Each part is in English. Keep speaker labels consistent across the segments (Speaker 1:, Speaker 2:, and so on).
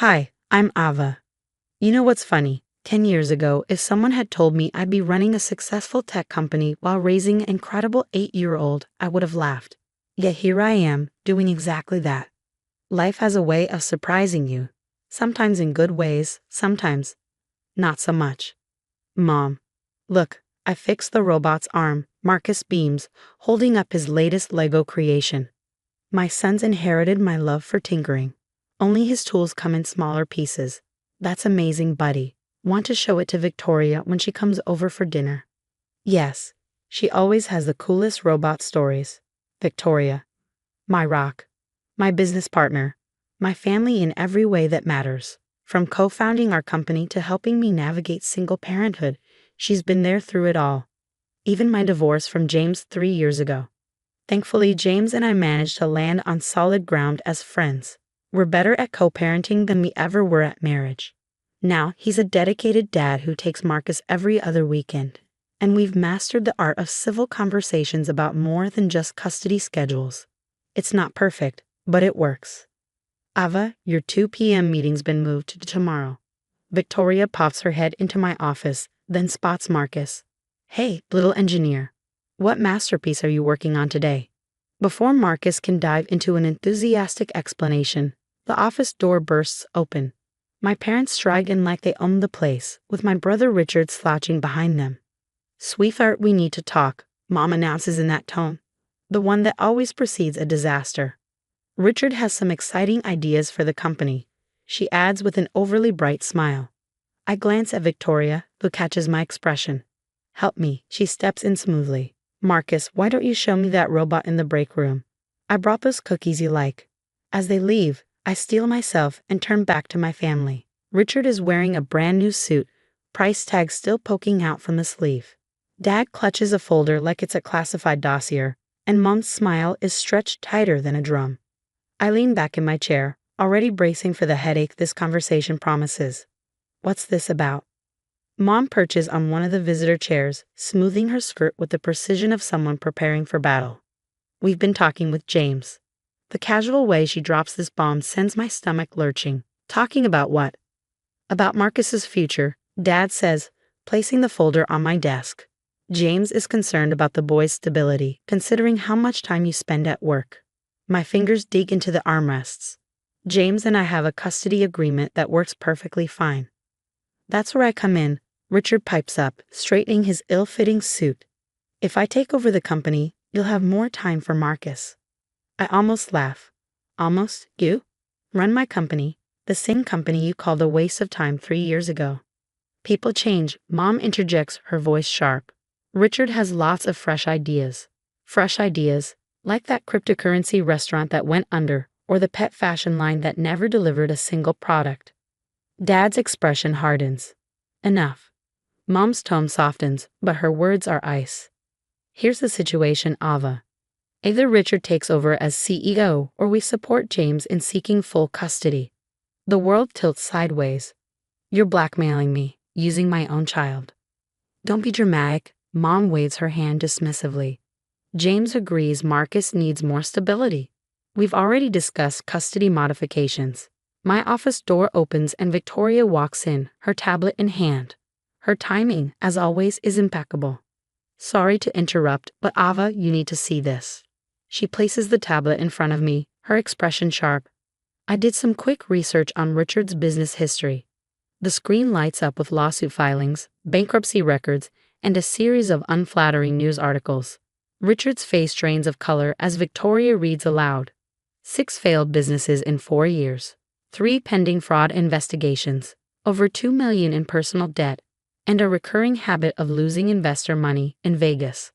Speaker 1: Hi, I'm Ava. You know what's funny? 10 years ago, if someone had told me I'd be running a successful tech company while raising an incredible 8-year-old, I would have laughed. Yet here I am, doing exactly that. Life has a way of surprising you. Sometimes in good ways, sometimes not so much. Mom. Look, I fixed the robot's arm, Marcus beams, holding up his latest Lego creation. My son's inherited my love for tinkering. Only his tools come in smaller pieces. That's amazing, buddy. Want to show it to Victoria when she comes over for dinner? Yes, she always has the coolest robot stories. Victoria. My rock. My business partner. My family in every way that matters. From co-founding our company to helping me navigate single parenthood, she's been there through it all. Even my divorce from James 3 years ago. Thankfully, James and I managed to land on solid ground as friends. We're better at co-parenting than we ever were at marriage. Now, he's a dedicated dad who takes Marcus every other weekend. And we've mastered the art of civil conversations about more than just custody schedules. It's not perfect, but it works. Ava, your 2 p.m. meeting's been moved to tomorrow. Victoria pops her head into my office, then spots Marcus. Hey, little engineer. What masterpiece are you working on today? Before Marcus can dive into an enthusiastic explanation, the office door bursts open. My parents stride in like they own the place, with my brother Richard slouching behind them. Sweetheart, we need to talk, Mom announces in that tone, the one that always precedes a disaster. Richard has some exciting ideas for the company, she adds with an overly bright smile. I glance at Victoria, who catches my expression. Help me, she steps in smoothly. Marcus, why don't you show me that robot in the break room? I brought those cookies you like. As they leave, I steel myself and turn back to my family. Richard is wearing a brand new suit, price tag still poking out from the sleeve. Dad clutches a folder like it's a classified dossier, and Mom's smile is stretched tighter than a drum. I lean back in my chair, already bracing for the headache this conversation promises. What's this about? Mom perches on one of the visitor chairs, smoothing her skirt with the precision of someone preparing for battle. We've been talking with James. The casual way she drops this bomb sends my stomach lurching. Talking about what? About Marcus's future, Dad says, placing the folder on my desk. James is concerned about the boy's stability, considering how much time you spend at work. My fingers dig into the armrests. James and I have a custody agreement that works perfectly fine. That's where I come in, Richard pipes up, straightening his ill-fitting suit. If I take over the company, you'll have more time for Marcus. I almost laugh. Almost? You? Run my company, the same company you called a waste of time 3 years ago. People change, Mom interjects, her voice sharp. Richard has lots of fresh ideas. Fresh ideas, like that cryptocurrency restaurant that went under, or the pet fashion line that never delivered a single product. Dad's expression hardens. Enough. Mom's tone softens, but her words are ice. Here's the situation, Ava. Either Richard takes over as CEO or we support James in seeking full custody. The world tilts sideways. You're blackmailing me, using my own child. Don't be dramatic, Mom waves her hand dismissively. James agrees Marcus needs more stability. We've already discussed custody modifications. My office door opens and Victoria walks in, her tablet in hand. Her timing, as always, is impeccable. Sorry to interrupt, but Ava, you need to see this. She places the tablet in front of me, her expression sharp. I did some quick research on Richard's business history. The screen lights up with lawsuit filings, bankruptcy records, and a series of unflattering news articles. Richard's face drains of color as Victoria reads aloud. 6 failed businesses in 4 years. 3 pending fraud investigations. Over $2 million in personal debt. And a recurring habit of losing investor money in Vegas.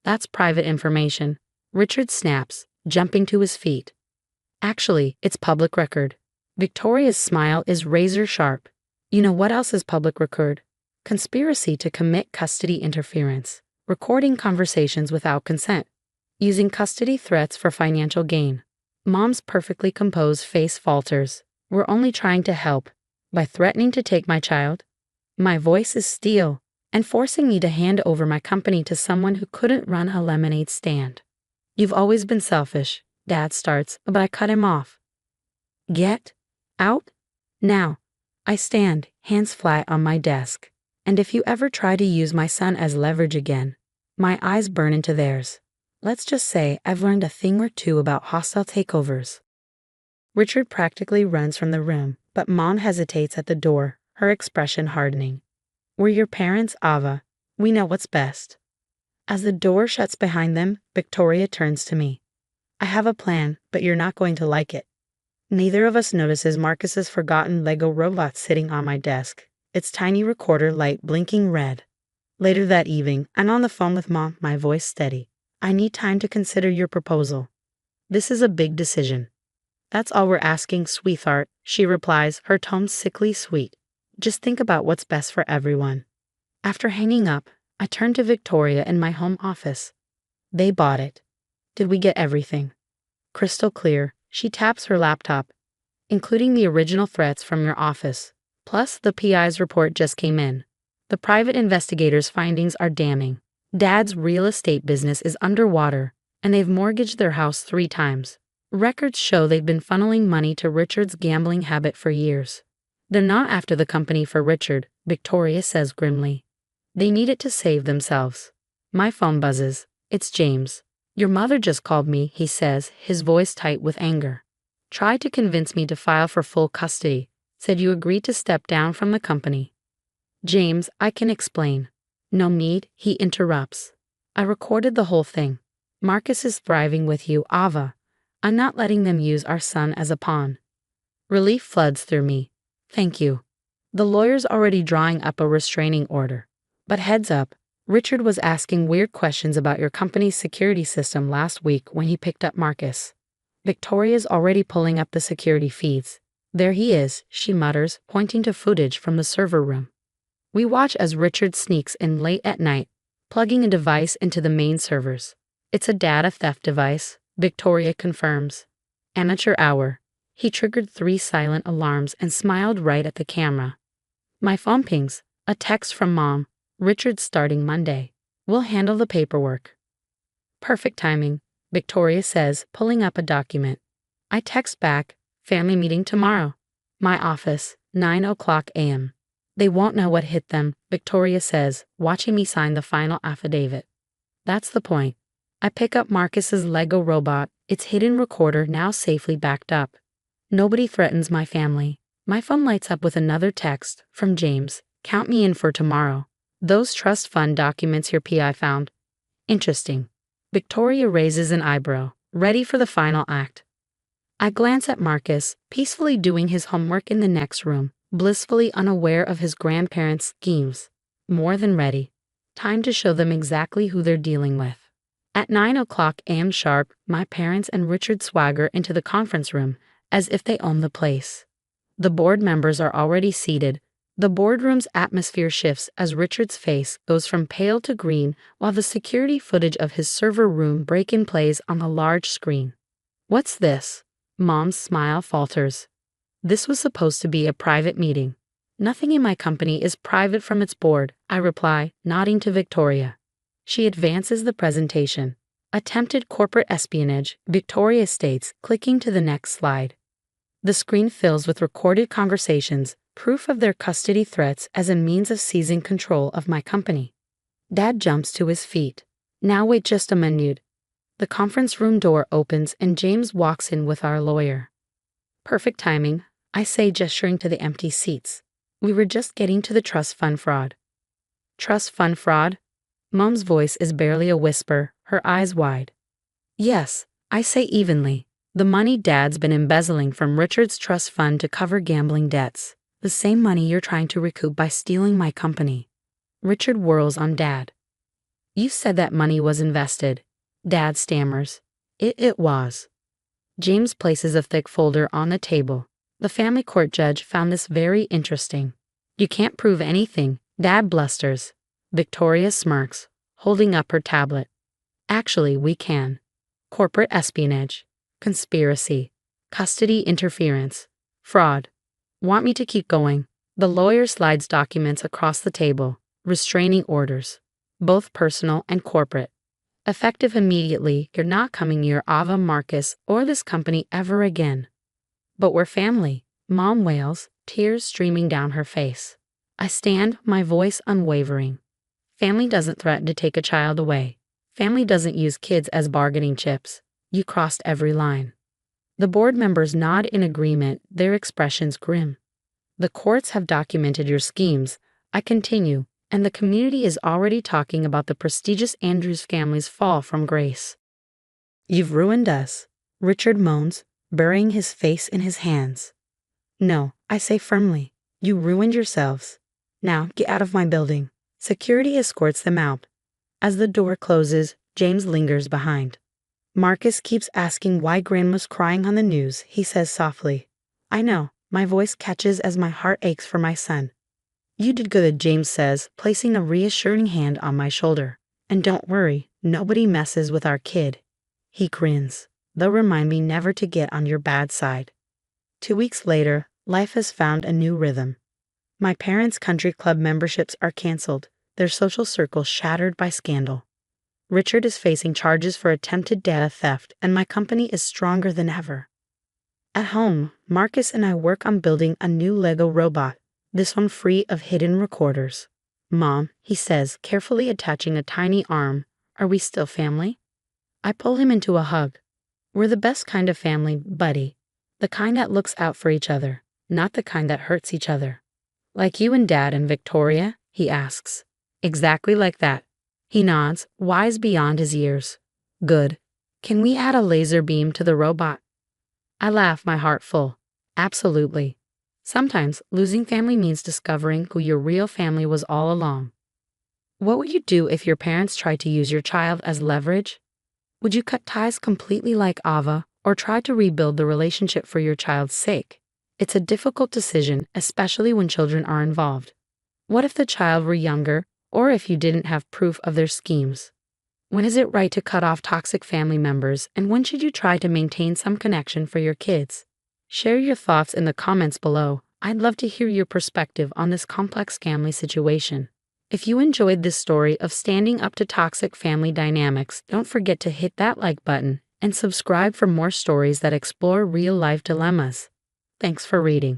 Speaker 1: That's private information. Richard snaps, jumping to his feet. Actually, it's public record. Victoria's smile is razor sharp. You know what else is public record? Conspiracy to commit custody interference. Recording conversations without consent. Using custody threats for financial gain. Mom's perfectly composed face falters. We're only trying to help. By threatening to take my child? My voice is steel, and forcing me to hand over my company to someone who couldn't run a lemonade stand. You've always been selfish, Dad starts, but I cut him off. Get out? Now, I stand, hands flat on my desk. And if you ever try to use my son as leverage again, my eyes burn into theirs. Let's just say I've learned a thing or two about hostile takeovers. Richard practically runs from the room, but Mom hesitates at the door, her expression hardening. We're your parents, Ava. We know what's best. As the door shuts behind them, Victoria turns to me. I have a plan, but you're not going to like it. Neither of us notices Marcus's forgotten Lego robot sitting on my desk, its tiny recorder light blinking red. Later that evening, I'm on the phone with Mom, my voice steady. I need time to consider your proposal. This is a big decision. That's all we're asking, sweetheart, she replies, her tone sickly sweet. Just think about what's best for everyone. After hanging up, I turn to Victoria in my home office. They bought it. Did we get everything? Crystal clear, she taps her laptop. Including the original threats from your office. Plus, the PI's report just came in. The private investigator's findings are damning. Dad's real estate business is underwater, and they've mortgaged their house 3 times. Records show they've been funneling money to Richard's gambling habit for years. They're not after the company for Richard, Victoria says grimly. They need it to save themselves. My phone buzzes. It's James. Your mother just called me, he says, his voice tight with anger. Tried to convince me to file for full custody. Said you agreed to step down from the company. James, I can explain. No need, he interrupts. I recorded the whole thing. Marcus is thriving with you, Ava. I'm not letting them use our son as a pawn. Relief floods through me. Thank you. The lawyer's already drawing up a restraining order. But heads up, Richard was asking weird questions about your company's security system last week when he picked up Marcus. Victoria's already pulling up the security feeds. There he is, she mutters, pointing to footage from the server room. We watch as Richard sneaks in late at night, plugging a device into the main servers. It's a data theft device, Victoria confirms. Amateur hour. He triggered 3 silent alarms and smiled right at the camera. My phone pings, a text from Mom. Richard's starting Monday. We'll handle the paperwork. Perfect timing, Victoria says, pulling up a document. I text back, family meeting tomorrow. My office, 9:00 a.m. They won't know what hit them, Victoria says, watching me sign the final affidavit. That's the point. I pick up Marcus's Lego robot, its hidden recorder now safely backed up. Nobody threatens my family. My phone lights up with another text from James. Count me in for tomorrow. Those trust fund documents your PI found. Interesting. Victoria raises an eyebrow, ready for the final act. I glance at Marcus, peacefully doing his homework in the next room, blissfully unaware of his grandparents' schemes. More than ready. Time to show them exactly who they're dealing with. At 9:00 a.m. sharp, my parents and Richard swagger into the conference room, as if they own the place. The board members are already seated. The boardroom's atmosphere shifts as Richard's face goes from pale to green while the security footage of his server room break-in plays on a large screen. What's this? Mom's smile falters. This was supposed to be a private meeting. Nothing in my company is private from its board, I reply, nodding to Victoria. She advances the presentation. Attempted corporate espionage, Victoria states, clicking to the next slide. The screen fills with recorded conversations, proof of their custody threats as a means of seizing control of my company. Dad jumps to his feet. Now wait just a minute. The conference room door opens and James walks in with our lawyer. Perfect timing, I say, gesturing to the empty seats. We were just getting to the trust fund fraud. Trust fund fraud? Mom's voice is barely a whisper, her eyes wide. Yes, I say evenly. The money Dad's been embezzling from Richard's trust fund to cover gambling debts. The same money you're trying to recoup by stealing my company. Richard whirls on Dad. You said that money was invested. Dad stammers. It was. James places a thick folder on the table. The family court judge found this very interesting. You can't prove anything, Dad blusters. Victoria smirks, holding up her tablet. Actually, we can. Corporate espionage, conspiracy, custody interference, fraud. Want me to keep going? The lawyer slides documents across the table, restraining orders, both personal and corporate. Effective immediately, you're not coming near Ava, Marcus, or this company ever again. But we're family, Mom wails, tears streaming down her face. I stand, my voice unwavering. Family doesn't threaten to take a child away. Family doesn't use kids as bargaining chips. You crossed every line. The board members nod in agreement, their expressions grim. The courts have documented your schemes, I continue, and the community is already talking about the prestigious Andrews family's fall from grace. You've ruined us, Richard moans, burying his face in his hands. No, I say firmly, you ruined yourselves. Now get out of my building. Security escorts them out. As the door closes, James lingers behind. Marcus keeps asking why Grandma's crying on the news, he says softly. I know, my voice catches as my heart aches for my son. You did good, James says, placing a reassuring hand on my shoulder. And don't worry, nobody messes with our kid. He grins. They'll remind me never to get on your bad side. 2 weeks later, life has found a new rhythm. My parents' country club memberships are canceled, their social circle shattered by scandal. Richard is facing charges for attempted data theft, and my company is stronger than ever. At home, Marcus and I work on building a new Lego robot, this one free of hidden recorders. Mom, he says, carefully attaching a tiny arm, are we still family? I pull him into a hug. We're the best kind of family, buddy. The kind that looks out for each other, not the kind that hurts each other. Like you and Dad and Victoria? He asks. Exactly like that. He nods, wise beyond his years. Good. Can we add a laser beam to the robot? I laugh, my heart full. Absolutely. Sometimes losing family means discovering who your real family was all along. What would you do if your parents tried to use your child as leverage? Would you cut ties completely like Ava, or try to rebuild the relationship for your child's sake? It's a difficult decision, especially when children are involved. What if the child were younger, or if you didn't have proof of their schemes? When is it right to cut off toxic family members, and when should you try to maintain some connection for your kids? Share your thoughts in the comments below. I'd love to hear your perspective on this complex family situation. If you enjoyed this story of standing up to toxic family dynamics, don't forget to hit that like button and subscribe for more stories that explore real-life dilemmas. Thanks for reading.